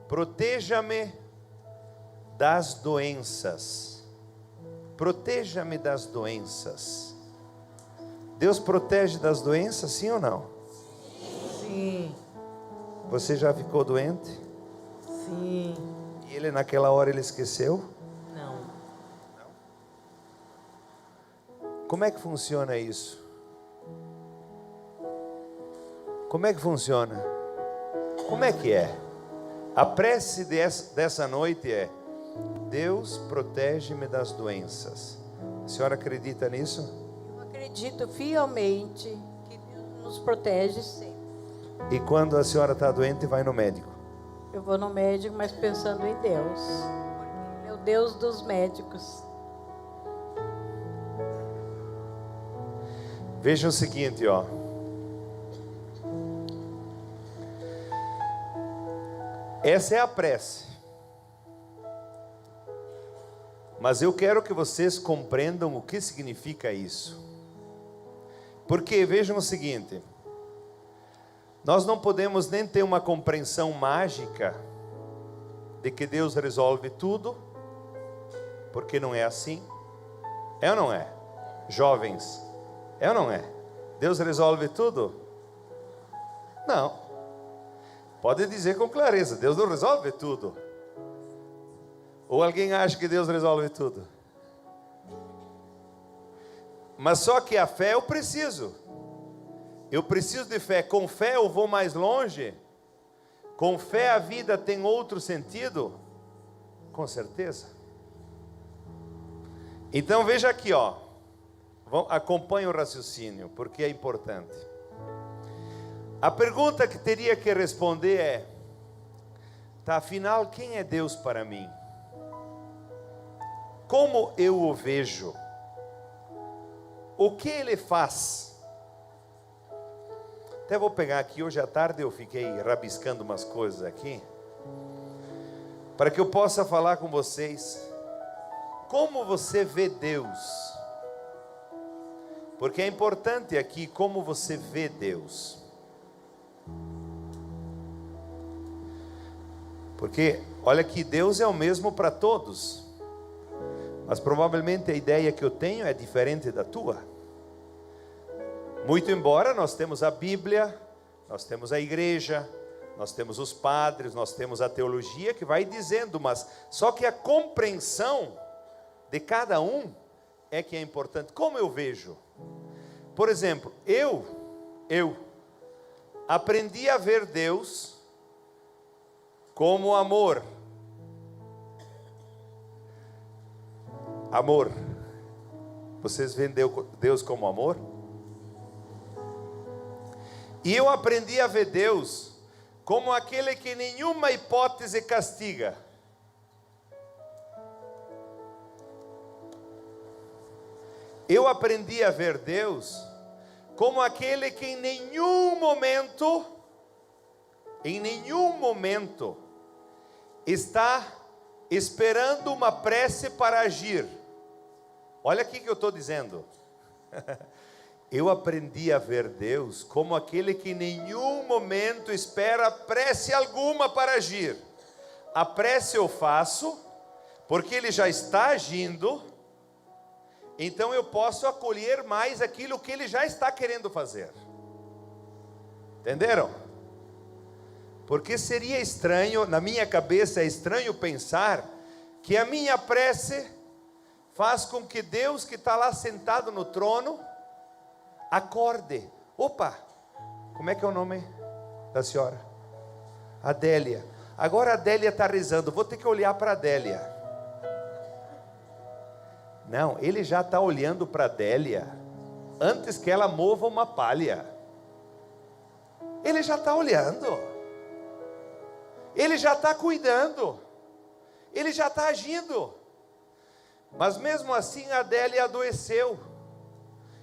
proteja-me das doenças. Proteja-me das doenças. Deus protege das doenças, sim ou não? Sim. Você já ficou doente? Sim. E ele naquela hora ele esqueceu? Não. Como é que funciona isso? Como é que funciona? Como é que é? A prece dessa noite é: Deus protege-me das doenças. A senhora acredita nisso? Eu acredito fielmente que Deus nos protege sempre. E quando a senhora está doente, vai no médico? Eu vou no médico, mas pensando em Deus. Porque Ele é o Deus dos médicos. Veja o seguinte, ó. Essa é a prece. Mas eu quero que vocês compreendam o que significa isso. Porque vejam o seguinte: nós não podemos nem ter uma compreensão mágica de que Deus resolve tudo, porque não é assim. É ou não é? Jovens, é ou não é? Deus resolve tudo? Não. Pode dizer com clareza: Deus não resolve tudo. Ou alguém acha que Deus resolve tudo? Mas só que a fé eu preciso. Eu preciso de fé. Com fé eu vou mais longe. Com fé a vida tem outro sentido. Com certeza. Então veja aqui, ó. Acompanhe o raciocínio, porque é importante. A pergunta que teria que responder é: tá, afinal, quem é Deus para mim? Como eu o vejo? O que Ele faz? Até vou pegar aqui, hoje à tarde eu fiquei rabiscando umas coisas aqui, para que eu possa falar com vocês. Como você vê Deus? Porque é importante aqui como você vê Deus. Porque, olha que Deus é o mesmo para todos. Mas provavelmente a ideia que eu tenho é diferente da tua. Muito embora nós temos a Bíblia, nós temos a igreja, nós temos os padres, nós temos a teologia que vai dizendo, mas só que a compreensão de cada um é que é importante. Como eu vejo? Por exemplo, eu aprendi a ver Deus como amor. Amor. Vocês veem Deus como amor? E eu aprendi a ver Deus como aquele que nenhuma hipótese castiga. Eu aprendi a ver Deus como aquele que em nenhum momento está esperando uma prece para agir. Olha aqui que eu estou dizendo. Eu aprendi a ver Deus como aquele que em nenhum momento espera prece alguma para agir. A prece eu faço porque Ele já está agindo, então eu posso acolher mais aquilo que Ele já está querendo fazer. Entenderam? Porque seria estranho, na minha cabeça é estranho pensar que a minha prece faz com que Deus que está lá sentado no trono acorde. Opa, como é que é o nome da senhora? Adélia. Agora a Adélia está rezando, vou ter que olhar para a Adélia. Não, ele já está olhando para a Adélia antes que ela mova uma palha. Ele já está olhando. Ele já está cuidando. Ele já está agindo. Mas mesmo assim a Adélia adoeceu.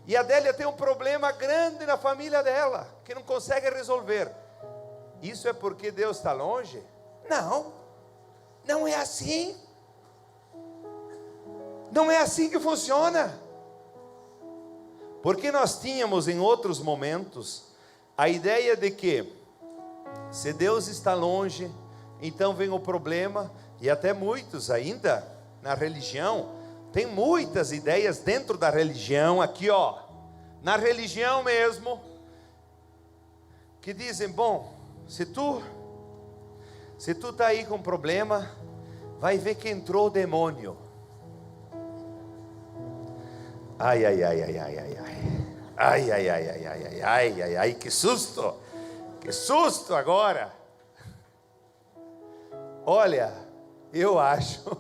E a Adélia tem um problema grande na família dela, que não consegue resolver. Isso é porque Deus está longe? Não, não é assim. Não é assim que funciona. Porque nós tínhamos em outros momentos a ideia de que se Deus está longe, Então vem o problema, e até muitos ainda na religião, tem muitas ideias dentro da religião, aqui ó, na religião mesmo, que dizem, bom, se tu tá aí com problema, vai ver que entrou o demônio. Ai, ai, ai, ai, ai, ai, ai. Ai, ai, ai, ai, ai, ai, ai, ai, ai, que susto! Que susto agora! Olha, eu acho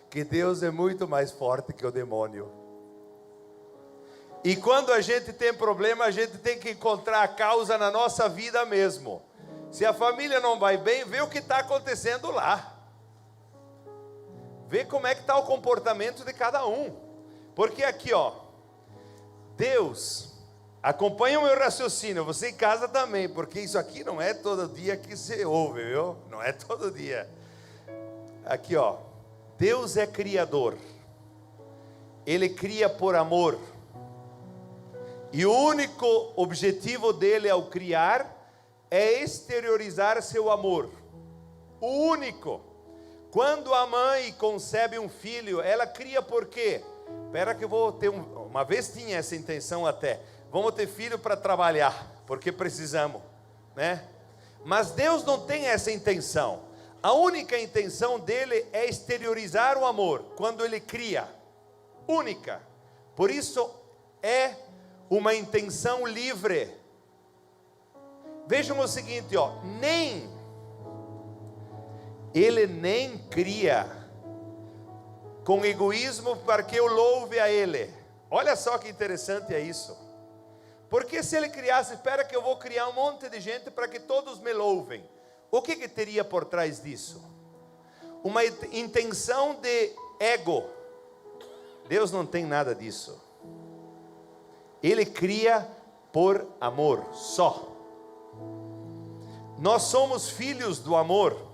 que Deus é muito mais forte que o demônio. E quando a gente tem problema, a gente tem que encontrar a causa na nossa vida mesmo. Se a família não vai bem, vê o que está acontecendo lá. Vê como é que está o comportamento de cada um. Porque aqui ó, Deus, acompanha o meu raciocínio, você em casa também, porque isso aqui não é todo dia que você ouve, viu? Não é todo dia. Aqui ó, Deus é criador, Ele cria por amor, e o único objetivo dele ao criar é exteriorizar seu amor, o único. Quando a mãe concebe um filho, ela cria por quê? Espera que eu vou ter uma vez tinha essa intenção até, vamos ter filho para trabalhar, porque precisamos, né? Mas Deus não tem essa intenção. A única intenção dele é exteriorizar o amor, quando ele cria, única. Por isso é uma intenção livre. Vejam o seguinte, ó, ele nem cria com egoísmo para que eu louve a ele. Olha só que interessante é isso. Porque se ele criasse, espera que eu vou criar um monte de gente para que todos me louvem. O que teria por trás disso? Uma intenção de ego. Deus não tem nada disso. Ele cria por amor só. Nós somos filhos do amor.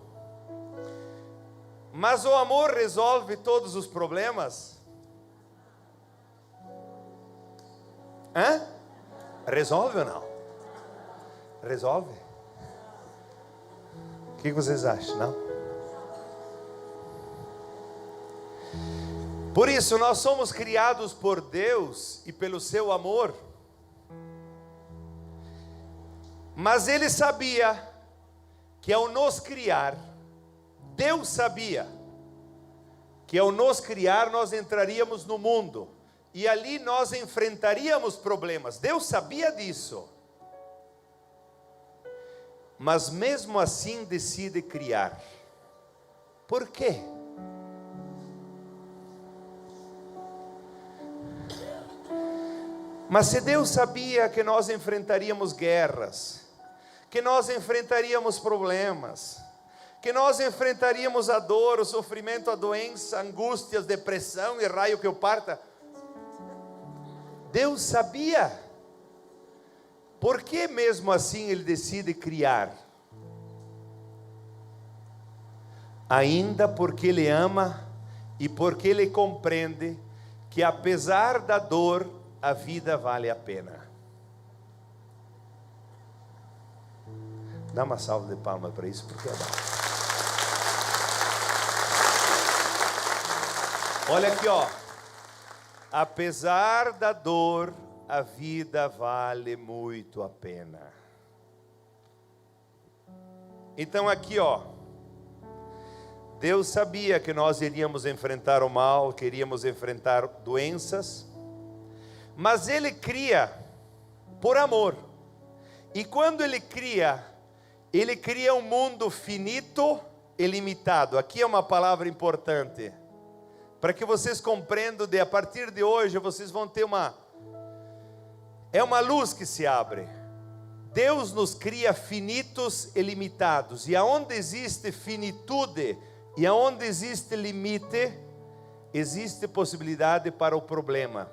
Mas o amor resolve todos os problemas? Hã? Resolve ou não? Resolve? O que vocês acham, não? Por isso nós somos criados por Deus e pelo seu amor. Mas Ele sabia que ao nos criar, Deus sabia que ao nos criar nós entraríamos no mundo e ali nós enfrentaríamos problemas. Deus sabia disso. Mas mesmo assim decide criar. Por quê? Mas se Deus sabia que nós enfrentaríamos guerras, que nós enfrentaríamos problemas, que nós enfrentaríamos a dor, o sofrimento, a doença, angústias, depressão e raio que eu parta, Deus sabia. Por que mesmo assim Ele decide criar? Ainda porque Ele ama e porque Ele compreende que apesar da dor, a vida vale a pena. Dá uma salva de palmas para isso, porque é bom. Olha aqui, ó. Apesar da dor, a vida vale muito a pena. Então aqui, ó, Deus sabia que nós iríamos enfrentar o mal, que iríamos enfrentar doenças, mas Ele cria por amor. E quando Ele cria um mundo finito e limitado. Aqui é uma palavra importante, para que vocês compreendam a partir de hoje vocês vão ter uma luz que se abre. Deus nos cria finitos e limitados, e aonde existe finitude e aonde existe limite, existe possibilidade para o problema,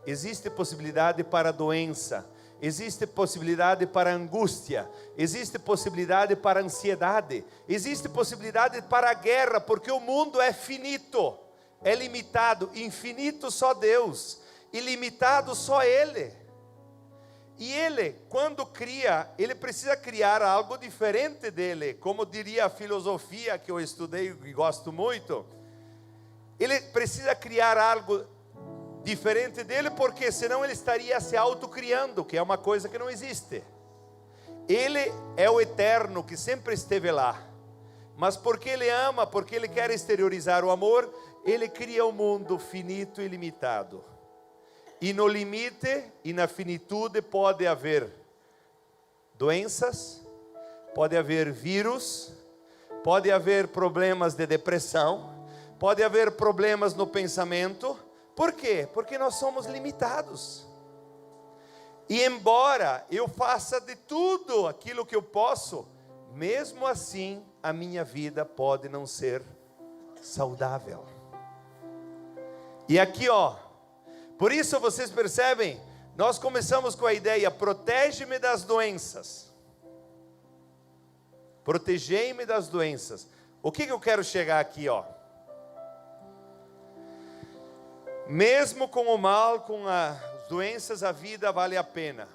existe possibilidade para a doença, existe possibilidade para a angústia, existe possibilidade para a ansiedade, existe possibilidade para a guerra, porque o mundo é finito, é limitado. Infinito só Deus, ilimitado só Ele. E ele, quando cria, ele precisa criar algo diferente dele. Como diria a filosofia que eu estudei e gosto muito, ele precisa criar algo diferente dele, porque senão ele estaria se autocriando, que é uma coisa que não existe. Ele é o eterno que sempre esteve lá, mas porque ele ama, porque ele quer exteriorizar o amor, ele cria um mundo finito e limitado. E no limite e na finitude pode haver doenças, pode haver vírus, pode haver problemas de depressão, pode haver problemas no pensamento. Por quê? Porque nós somos limitados. E embora eu faça de tudo aquilo que eu posso, mesmo assim a minha vida pode não ser saudável. E aqui por isso vocês percebem, nós começamos com a ideia: protege-me das doenças. Protegei-me das doenças. O que eu quero chegar aqui, Mesmo com o mal, com as doenças, a vida vale a pena.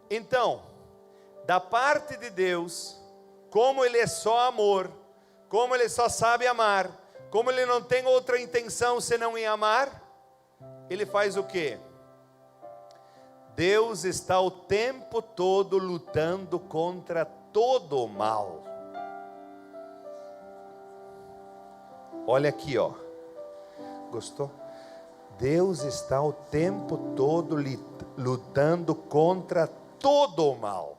Então, da parte de Deus, como Ele é só amor, como Ele só sabe amar, como Ele não tem outra intenção senão em amar, Ele faz o quê? Deus está o tempo todo lutando contra todo o mal. Olha aqui, Gostou? Deus está o tempo todo lutando contra todo o mal.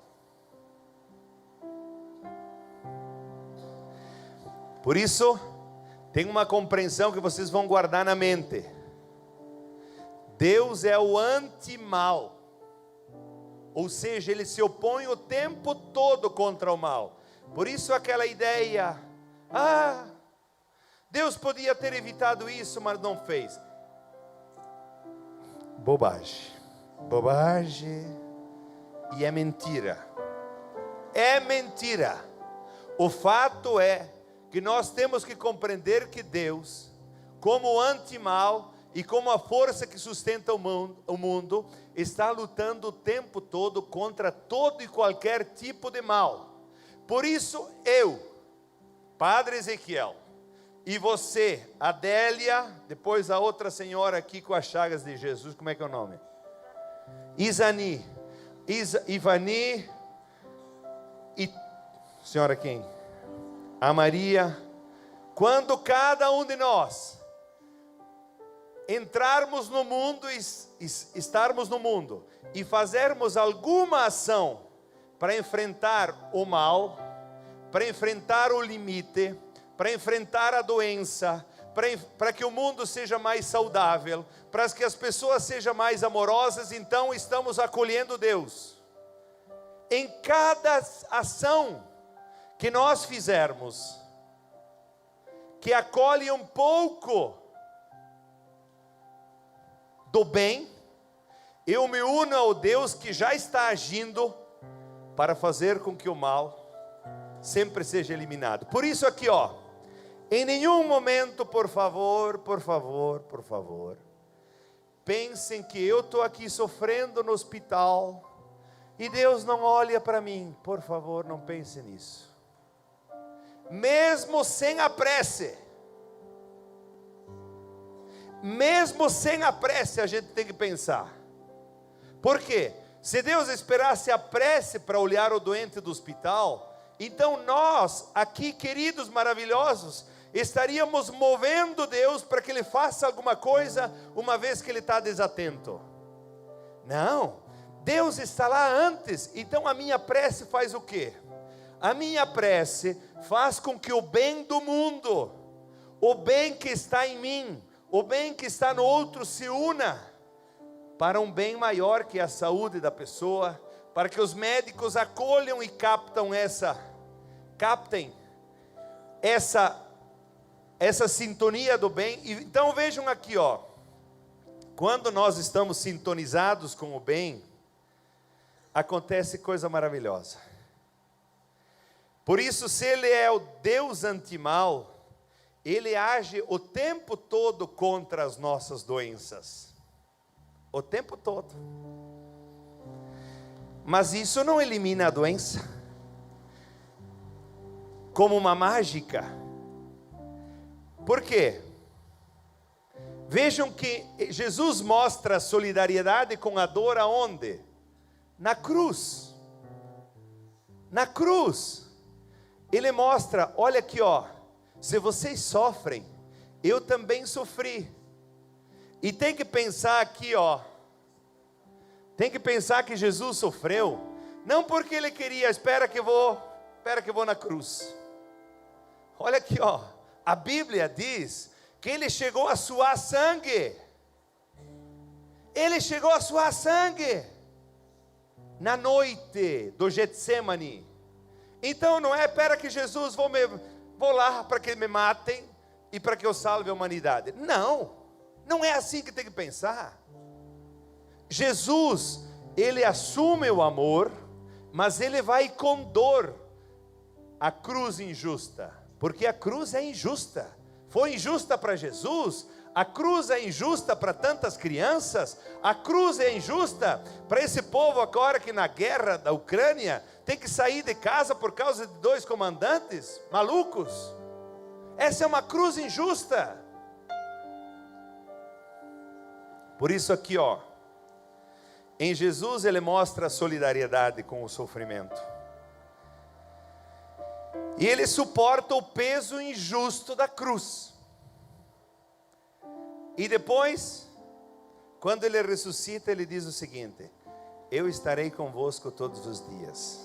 Por isso, tem uma compreensão que vocês vão guardar na mente. Deus é o anti-mal. Ou seja, Ele se opõe o tempo todo contra o mal. Por isso aquela ideia, Deus podia ter evitado isso, mas não fez. Bobagem. Bobagem. E é mentira. É mentira. O fato é que nós temos que compreender que Deus, como anti-mal e como a força que sustenta o mundo, está lutando o tempo todo contra todo e qualquer tipo de mal. Por isso eu, Padre Ezequiel, e você, Adélia, depois a outra senhora aqui com as chagas de Jesus, como é que é o nome? Ivani, e senhora quem? A Maria. Quando cada um de nós entrarmos no mundo, estarmos no mundo e fazermos alguma ação para enfrentar o mal, para enfrentar o limite, para enfrentar a doença, para que o mundo seja mais saudável, para que as pessoas sejam mais amorosas, então estamos acolhendo Deus. Em cada ação que nós fizermos, que acolhe um pouco do bem, eu me uno ao Deus que já está agindo para fazer com que o mal sempre seja eliminado. Por isso aqui, em nenhum momento, por favor, pensem que eu estou aqui sofrendo no hospital e Deus não olha para mim. Por favor, não pense nisso. Mesmo sem a prece, a gente tem que pensar. Por quê? Se Deus esperasse a prece para olhar o doente do hospital, então nós, aqui queridos maravilhosos, estaríamos movendo Deus para que Ele faça alguma coisa, uma vez que Ele está desatento. Não, Deus está lá antes. Então a minha prece faz o quê? A minha prece faz com que o bem do mundo, o bem que está em mim, o bem que está no outro se una para um bem maior que a saúde da pessoa, para que os médicos acolham e captem essa sintonia do bem. Então vejam aqui, quando nós estamos sintonizados com o bem, acontece coisa maravilhosa. Por isso, se Ele é o Deus antimal, Ele age o tempo todo contra as nossas doenças. O tempo todo. Mas isso não elimina a doença como uma mágica. Por quê? Vejam que Jesus mostra solidariedade com a dor aonde? Na cruz. Na cruz. Ele mostra, olha aqui ó, se vocês sofrem, eu também sofri. E tem que pensar aqui ó, tem que pensar que Jesus sofreu, não porque ele queria, espera que eu vou na cruz. Olha aqui ó, a Bíblia diz que ele chegou a suar sangue. Ele chegou a suar sangue na noite do Getsemane. Então não é, espera que Jesus, vou lá para que me matem e para que eu salve a humanidade. Não, não é assim que tem que pensar. Jesus, ele assume o amor, mas ele vai com dor à cruz injusta, porque a cruz é injusta. Foi injusta para Jesus, a cruz é injusta para tantas crianças, a cruz é injusta para esse povo agora que na guerra da Ucrânia tem que sair de casa por causa de 2 comandantes malucos. Essa é uma cruz injusta. Por isso aqui ó, em Jesus ele mostra a solidariedade com o sofrimento. E ele suporta o peso injusto da cruz. E depois, quando ele ressuscita, ele diz o seguinte: eu estarei convosco todos os dias.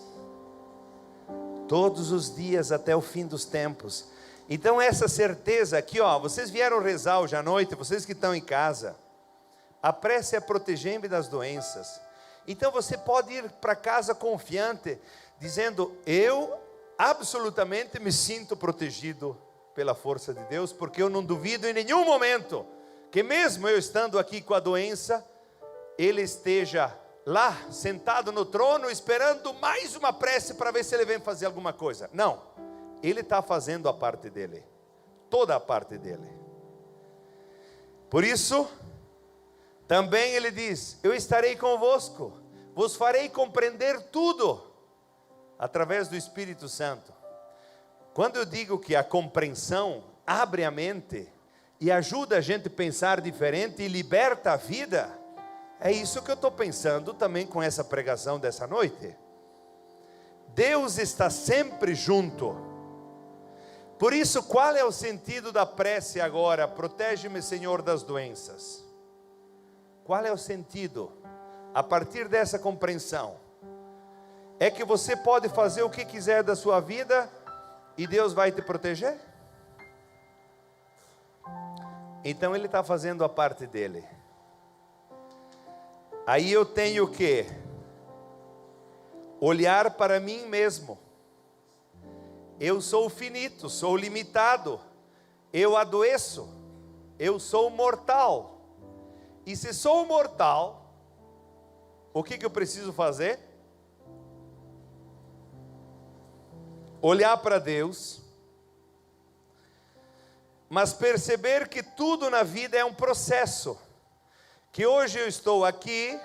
Todos os dias até o fim dos tempos. Então essa certeza aqui ó, vocês vieram rezar hoje à noite, vocês que estão em casa. A prece é proteger-me das doenças. Então você pode ir para casa confiante, dizendo, eu absolutamente me sinto protegido pela força de Deus, porque eu não duvido em nenhum momento que mesmo eu estando aqui com a doença, Ele esteja lá, sentado no trono, esperando mais uma prece para ver se Ele vem fazer alguma coisa. Não, Ele está fazendo a parte dEle, toda a parte dEle. Por isso, também Ele diz, eu estarei convosco, vos farei compreender tudo, através do Espírito Santo. Quando eu digo que a compreensão abre a mente e ajuda a gente a pensar diferente e liberta a vida, é isso que eu estou pensando também com essa pregação dessa noite. Deus está sempre junto. Por isso, qual é o sentido da prece agora? Protege-me, Senhor, das doenças. Qual é o sentido? A partir dessa compreensão, é que você pode fazer o que quiser da sua vida e Deus vai te proteger? Então Ele está fazendo a parte dEle. Aí eu tenho que olhar para mim mesmo. Eu sou finito, sou limitado, eu adoeço, eu sou mortal. E se sou mortal, o que eu preciso fazer? Olhar para Deus, mas perceber que tudo na vida é um processo, que hoje eu estou aqui,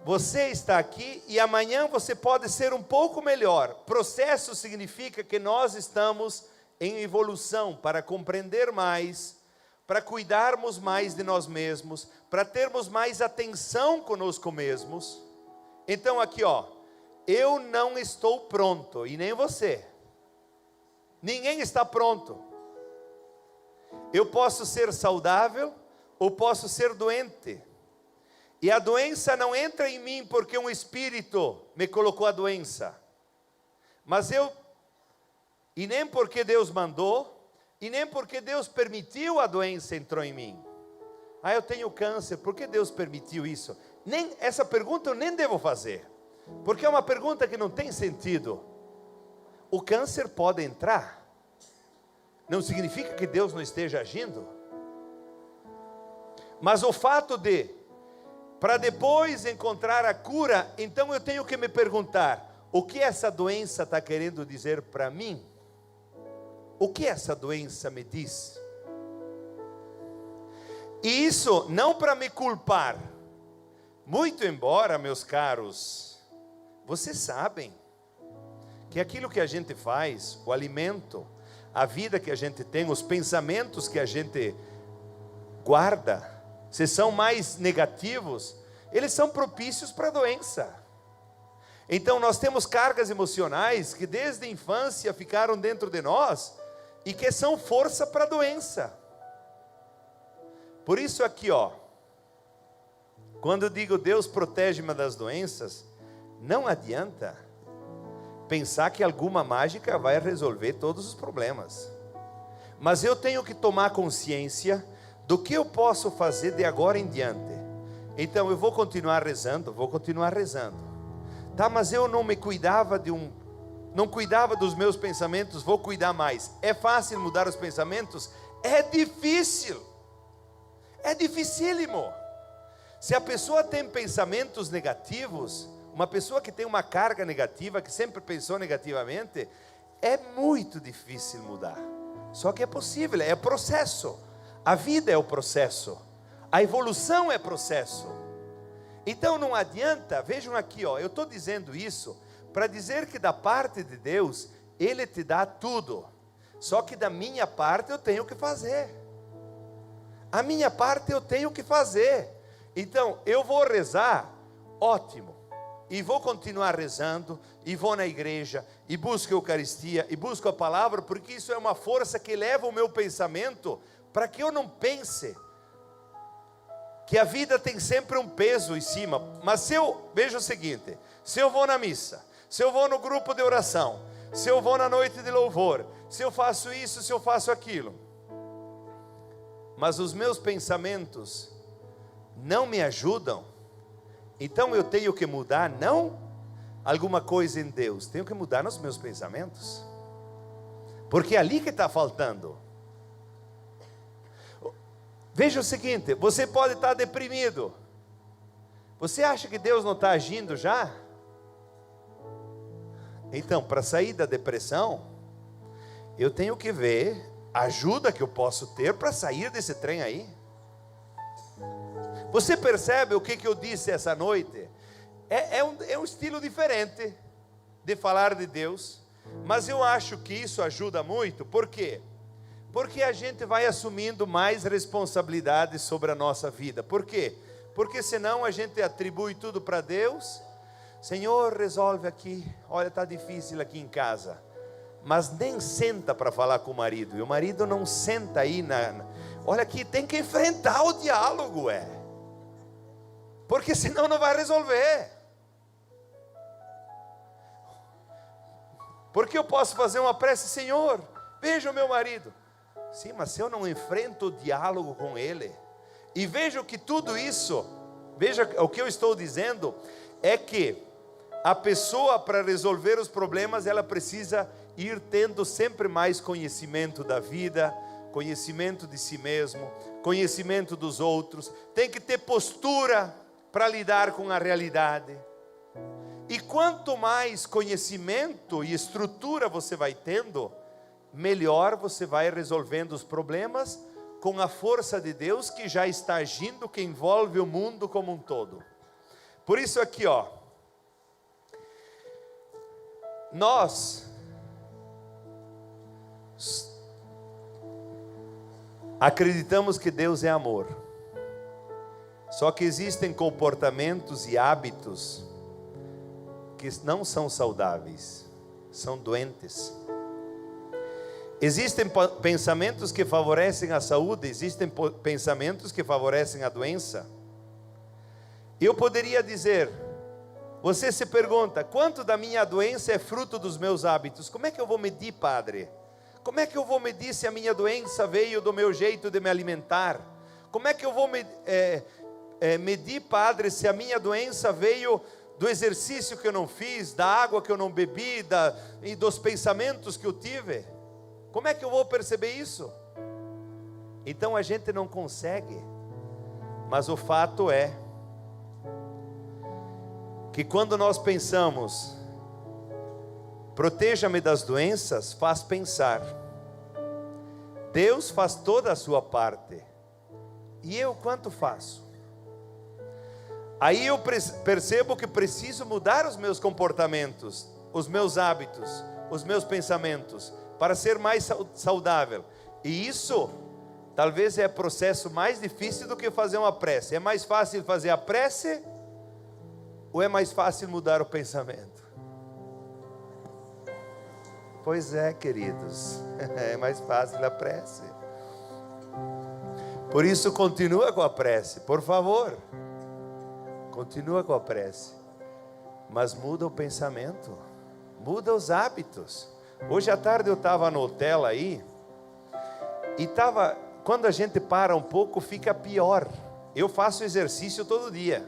você está aqui e amanhã você pode ser um pouco melhor. Processo significa que nós estamos em evolução para compreender mais, para cuidarmos mais de nós mesmos, para termos mais atenção conosco mesmos. Então aqui ó, eu não estou pronto, e nem você. Ninguém está pronto. Eu posso ser saudável, ou posso ser doente. E a doença não entra em mim porque um espírito me colocou a doença. Mas e nem porque Deus mandou, e nem porque Deus permitiu a doença entrou em mim. Ah, eu tenho câncer, por que Deus permitiu isso? Essa pergunta eu nem devo fazer. Porque é uma pergunta que não tem sentido. O câncer pode entrar, não significa que Deus não esteja agindo. Mas o fato para depois encontrar a cura, então eu tenho que me perguntar, o que essa doença está querendo dizer para mim? O que essa doença me diz? E isso não para me culpar, Muito embora, meus caros, vocês sabem que aquilo que a gente faz, o alimento, a vida que a gente tem, os pensamentos que a gente guarda, se são mais negativos, eles são propícios para a doença. Então nós temos cargas emocionais que desde a infância ficaram dentro de nós e que são força para a doença. Por isso aqui, quando eu digo Deus protege-me das doenças, não adianta pensar que alguma mágica vai resolver todos os problemas. Mas eu tenho que tomar consciência do que eu posso fazer de agora em diante. Então eu vou continuar rezando. Tá, mas eu não me cuidava não cuidava dos meus pensamentos, vou cuidar mais. É fácil mudar os pensamentos? É difícil. É dificílimo. Se a pessoa tem pensamentos negativos, uma pessoa que tem uma carga negativa, que sempre pensou negativamente, é muito difícil mudar. Só que é possível, é processo. A vida é o processo. A evolução é processo. Então não adianta, vejam aqui, eu estou dizendo isso para dizer que da parte de Deus, Ele te dá tudo. Só que da minha parte eu tenho que fazer. A minha parte eu tenho que fazer. Então eu vou rezar, ótimo. E vou continuar rezando, e vou na igreja, e busco a Eucaristia, e busco a palavra, porque isso é uma força que leva o meu pensamento, para que eu não pense que a vida tem sempre um peso em cima. Mas se eu, veja o seguinte, se eu vou na missa, se eu vou no grupo de oração, se eu vou na noite de louvor, se eu faço isso, se eu faço aquilo, mas os meus pensamentos não me ajudam, então eu tenho que mudar, não alguma coisa em Deus, tenho que mudar nos meus pensamentos, porque é ali que está faltando. Veja o seguinte, você pode estar deprimido, você acha que Deus não está agindo já? Então, para sair da depressão, eu tenho que ver a ajuda que eu posso ter para sair desse trem aí. Você percebe o que eu disse essa noite? É um estilo diferente de falar de Deus, mas eu acho que isso ajuda muito. Por quê? Porque a gente vai assumindo mais responsabilidades sobre a nossa vida. Por quê? Porque senão a gente atribui tudo para Deus. Senhor, resolve aqui. Olha, está difícil aqui em casa. Mas nem senta para falar com o marido. E o marido não senta aí olha aqui, tem que enfrentar o diálogo, porque senão não vai resolver. Porque eu posso fazer uma prece, Senhor, veja o meu marido. Sim, mas se eu não enfrento o diálogo com ele, e vejo que tudo isso, veja o que eu estou dizendo, é que a pessoa, para resolver os problemas, ela precisa ir tendo sempre mais conhecimento da vida, conhecimento de si mesmo, conhecimento dos outros, tem que ter postura para lidar com a realidade. E quanto mais conhecimento e estrutura você vai tendo, melhor você vai resolvendo os problemas com a força de Deus que já está agindo, que envolve o mundo como um todo. Por isso aqui, nós acreditamos que Deus é amor. Só que existem comportamentos e hábitos que não são saudáveis, são doentes. Existem pensamentos que favorecem a saúde, existem pensamentos que favorecem a doença. Eu poderia dizer, você se pergunta, quanto da minha doença é fruto dos meus hábitos? Como é que eu vou medir, padre? Como é que eu vou medir se a minha doença veio do meu jeito de me alimentar? Como é que eu vou medir, padre, se a minha doença veio do exercício que eu não fiz, da água que eu não bebi, e dos pensamentos que eu tive? Como é que eu vou perceber isso? Então a gente não consegue. Mas o fato é que quando nós pensamos, proteja-me das doenças, faz pensar, Deus faz toda a sua parte, e eu quanto faço? Aí eu percebo que preciso mudar os meus comportamentos, os meus hábitos, os meus pensamentos, para ser mais saudável. E isso talvez é o processo mais difícil do que fazer uma prece. É mais fácil fazer a prece ou é mais fácil mudar o pensamento? Pois é, queridos, é mais fácil a prece. Por isso continua com a prece, por favor. Continua com a prece. Mas muda o pensamento, muda os hábitos. Hoje à tarde eu estava no hotel aí, e quando a gente para um pouco fica pior. Eu faço exercício todo dia,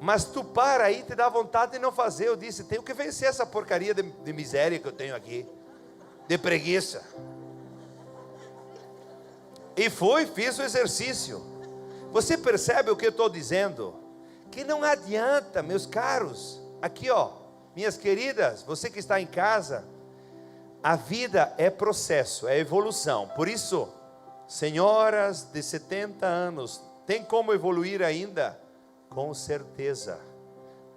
mas tu para aí, te dá vontade de não fazer. Eu disse, tenho que vencer essa porcaria de miséria que eu tenho aqui, de preguiça. E fiz o exercício. Você percebe o que eu estou dizendo? Que não adianta, meus caros. Aqui ó, minhas queridas, você que está em casa, a vida é processo, é evolução. Por isso, senhoras de 70 anos, tem como evoluir ainda? Com certeza.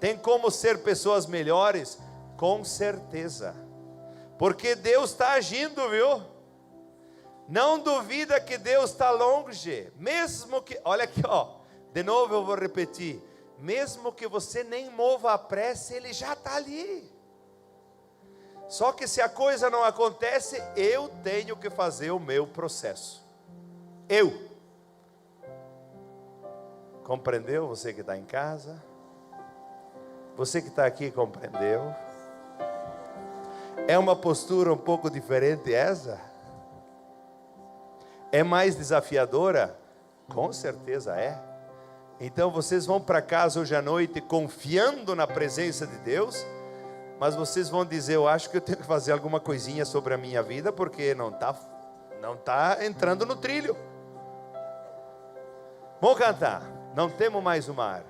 Tem como ser pessoas melhores? Com certeza. Porque Deus está agindo, viu? Não duvida que Deus está longe. Mesmo que, olha aqui ó, de novo eu vou repetir. Mesmo que você nem mova a prece, Ele já está ali. Só que se a coisa não acontece, eu tenho que fazer o meu processo. Compreendeu? Você que está em casa, você que está aqui compreendeu? É uma postura um pouco diferente essa? É mais desafiadora? Com certeza é. Então vocês vão para casa hoje à noite confiando na presença de Deus, mas vocês vão dizer, eu acho que eu tenho que fazer alguma coisinha sobre a minha vida, porque não tá entrando no trilho. Vamos cantar. Não temo mais o mar.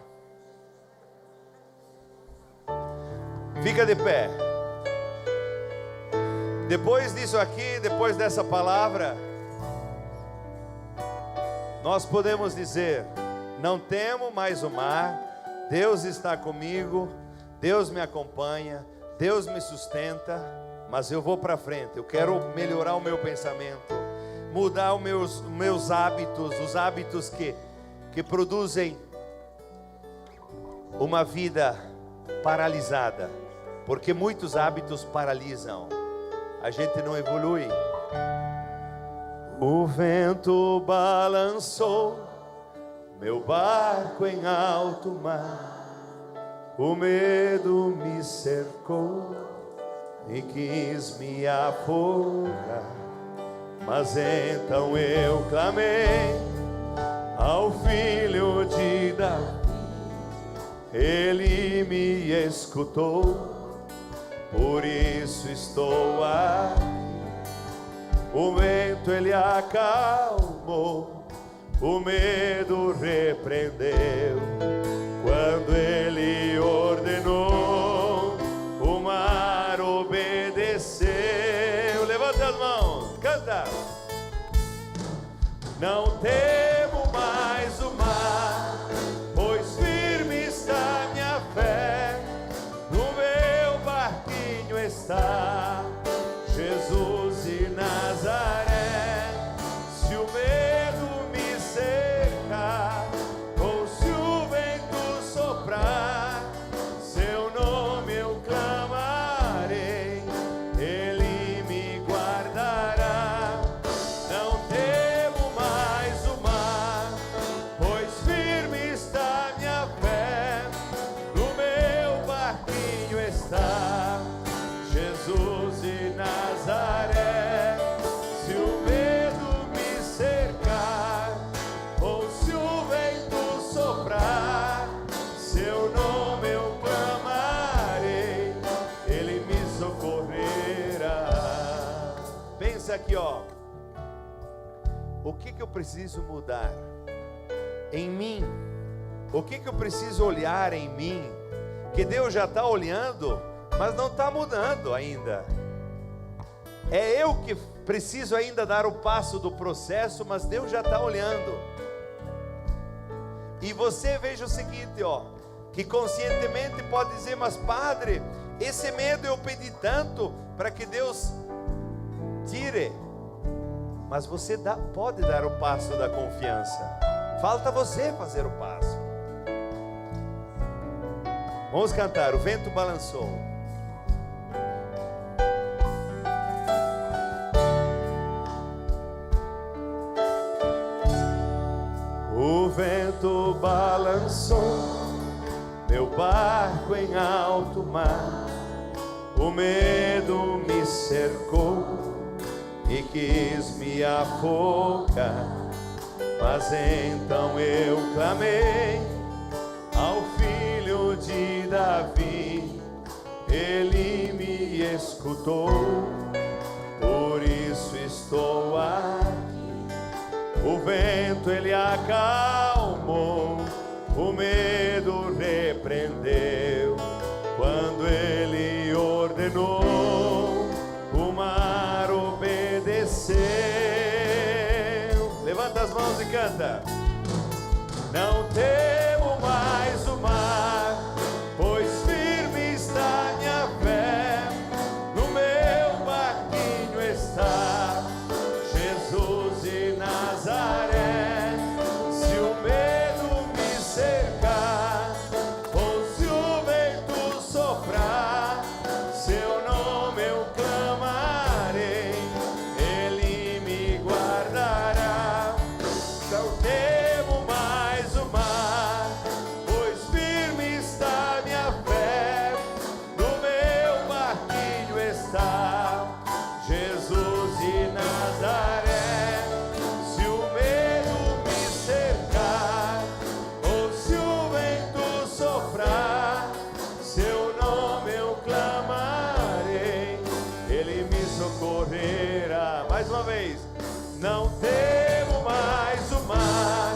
Fica de pé. Depois disso aqui, depois dessa palavra, nós podemos dizer, não temo mais o mar, Deus está comigo, Deus me acompanha, Deus me sustenta, mas eu vou para frente. Eu quero melhorar o meu pensamento, mudar os meus hábitos, os hábitos que produzem uma vida paralisada, porque muitos hábitos paralisam, a gente não evolui. O vento balançou meu barco em alto mar, o medo me cercou e quis me afogar, mas então eu clamei ao Filho de Davi, Ele me escutou, por isso estou aqui. O vento Ele acalmou, o medo repreendeu, quando Ele ordenou, o mar obedeceu. Levanta as mãos, canta. Não temo mais o mar, pois firme está minha fé, no meu barquinho está Jesus de Nazaré. Se o medo me cercar, ou se o vento soprar, seu nome eu clamarei, Ele me guardará. Não temo mais o mar, pois firme está minha fé, no meu barquinho está Jesus de Nazaré. Se o medo me cercar, ou se o vento soprar, seu nome eu clamarei, Ele me socorrerá. Pensa aqui ó, o que eu preciso mudar em mim? O que eu preciso olhar em mim? Que Deus já está olhando, mas não está mudando ainda. É eu que preciso ainda dar o passo do processo, mas Deus já está olhando. E você veja o seguinte, ó, que conscientemente pode dizer: mas padre, esse medo eu pedi tanto para que Deus tire. Mas você pode dar o passo da confiança. Falta você fazer o passo. Vamos cantar. O vento balançou. O vento balançou meu barco em alto mar. O medo me cercou e quis me afogar. Mas então eu clamei ao Filho de Davi. Ele me escutou, por isso estou aqui. O vento ele acalmou, o medo repreendeu. Quando ele ordenou, o mar obedeceu. Levanta as mãos e canta. Não temo mais o mar, pois firme está minha fé. No meu barquinho está Jesus de Nazaré. Se o medo me cercar, ou se o vento soprar, seu nome eu clamarei, ele me guardará. Não temo mais o mar, pois firme está minha fé. No meu barquinho está Jesus de Nazaré. Se o medo me cercar, ou se o vento soprar, seu nome eu clamarei, ele me socorrerá. Mais uma vez. Não temo mais o mar,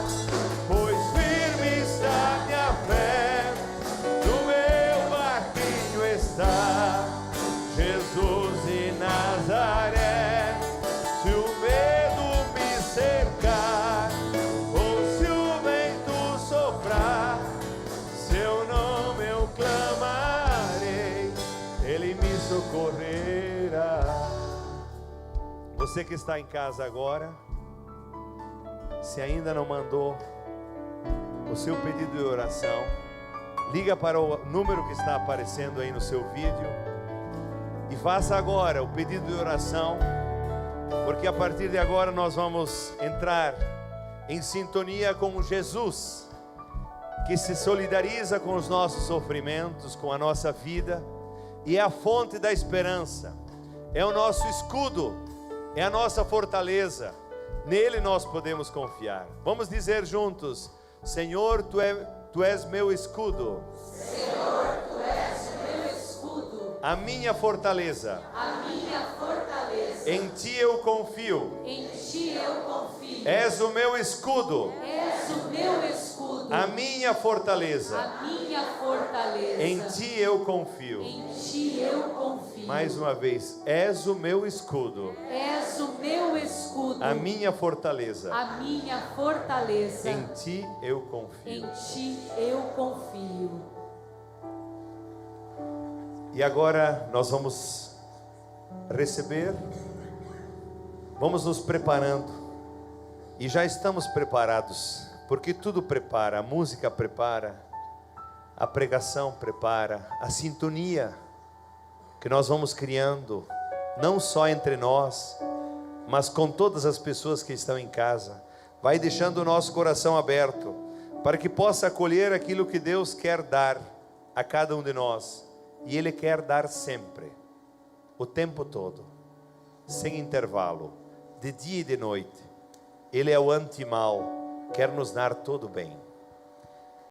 pois firme está minha fé. No meu barquinho está Jesus de Nazaré. Se o medo me cercar, ou se o vento soprar, seu nome eu clamarei, ele me socorrerá. Você que está em casa agora, se ainda não mandou o seu pedido de oração, liga para o número que está aparecendo aí no seu vídeo e faça agora o pedido de oração, porque a partir de agora nós vamos entrar em sintonia com Jesus, que se solidariza com os nossos sofrimentos, com a nossa vida, e é a fonte da esperança, é o nosso escudo, é a nossa fortaleza. Nele nós podemos confiar. Vamos dizer juntos: Senhor, tu és meu escudo. Senhor, tu és meu escudo, A minha fortaleza. a minha fortaleza. Em ti eu confio. Em ti eu confio. És o meu escudo. És o meu escudo, A minha fortaleza. a minha fortaleza. Em ti eu confio. Em ti eu confio. Mais uma vez. És o meu escudo. És o meu escudo, A minha fortaleza. a minha fortaleza. Em ti eu confio. Em ti eu confio. E agora nós vamos receber, vamos nos preparando, e já estamos preparados, porque tudo prepara, a música prepara, a pregação prepara, a sintonia que nós vamos criando, não só entre nós, mas com todas as pessoas que estão em casa, vai deixando o nosso coração aberto, para que possa acolher aquilo que Deus quer dar a cada um de nós. E Ele quer dar sempre, o tempo todo, sem intervalo, de dia e de noite. Ele é o anti-mal, quer nos dar todo bem.